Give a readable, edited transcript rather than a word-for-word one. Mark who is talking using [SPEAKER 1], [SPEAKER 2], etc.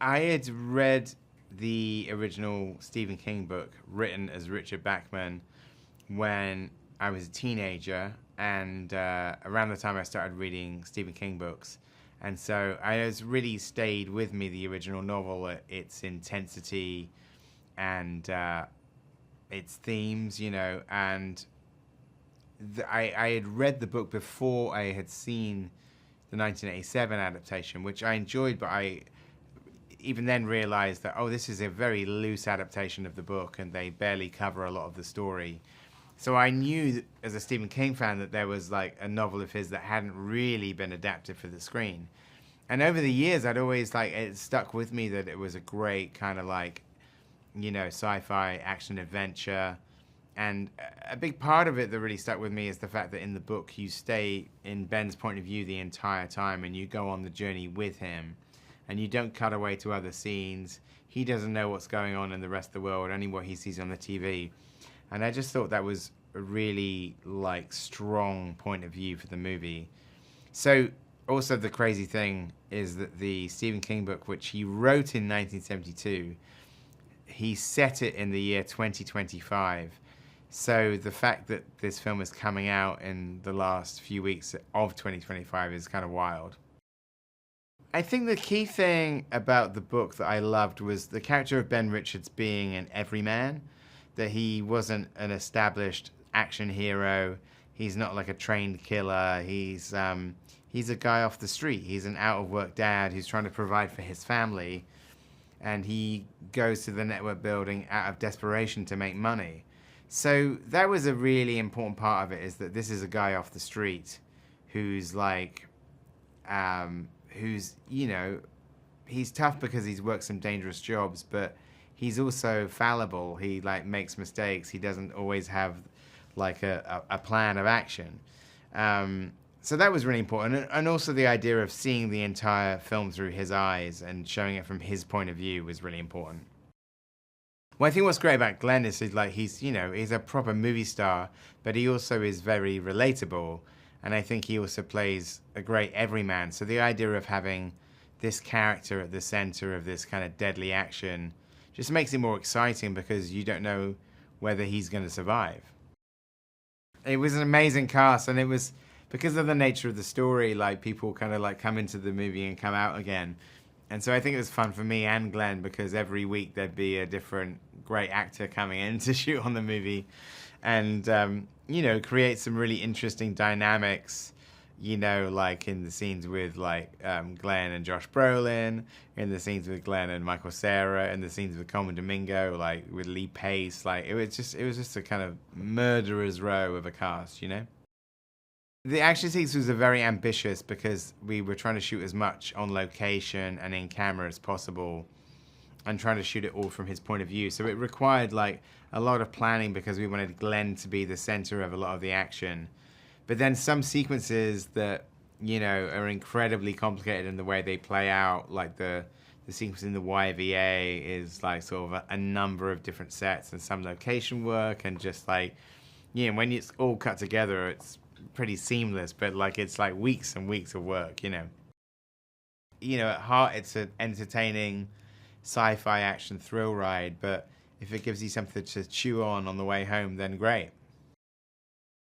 [SPEAKER 1] I had read the original Stephen King book written as Richard Bachman when I was a teenager, and around the time I started reading Stephen King books. And so I was really stayed with me, the original novel, its intensity and its themes, and I had read the book before I had seen the 1987 adaptation, which I enjoyed, but I even then realized that, this is a very loose adaptation of the book and they barely cover a lot of the story. So I knew as a Stephen King fan that there was like a novel of his that hadn't really been adapted for the screen. And over the years, I'd always it stuck with me that it was a great kind of sci-fi action adventure. And a big part of it that really stuck with me is the fact that in the book you stay in Ben's point of view the entire time and you go on the journey with him. And you don't cut away to other scenes. He doesn't know what's going on in the rest of the world, only what he sees on the TV. And I just thought that was a really strong point of view for the movie. So also the crazy thing is that the Stephen King book, which he wrote in 1972, he set it in the year 2025. So the fact that this film is coming out in the last few weeks of 2025 is kind of wild. I think the key thing about the book that I loved was the character of Ben Richards being an everyman, that he wasn't an established action hero. He's not like a trained killer. He's a guy off the street. He's an out-of-work dad who's trying to provide for his family, and he goes to the network building out of desperation to make money. So that was a really important part of it, is that this is a guy off the street who's he's tough because he's worked some dangerous jobs, but he's also fallible. He makes mistakes. He doesn't always have a plan of action. So that was really important. And also the idea of seeing the entire film through his eyes and showing it from his point of view was really important. Well, I think what's great about Glenn is he's a proper movie star, but he also is very relatable. And I think he also plays a great everyman. So the idea of having this character at the center of this kind of deadly action just makes it more exciting because you don't know whether he's going to survive. It was an amazing cast, and it was because of the nature of the story, people kind of come into the movie and come out again. And so I think it was fun for me and Glenn because every week there'd be a different great actor coming in to shoot on the movie. And, create some really interesting dynamics, in the scenes with Glenn and Josh Brolin, in the scenes with Glenn and Michael Cera, in the scenes with Coleman Domingo, with Lee Pace. It was just a kind of murderer's row of a cast, The action sequences were very ambitious because we were trying to shoot as much on location and in camera as possible, and trying to shoot it all from his point of view. So it required a lot of planning because we wanted Glenn to be the center of a lot of the action. But then some sequences that, are incredibly complicated in the way they play out, the sequence in the YVA is sort of a number of different sets and some location work, and just when it's all cut together, it's pretty seamless, but it's weeks and weeks of work, At heart, it's an entertaining sci-fi action thrill ride, but if it gives you something to chew on the way home, then great.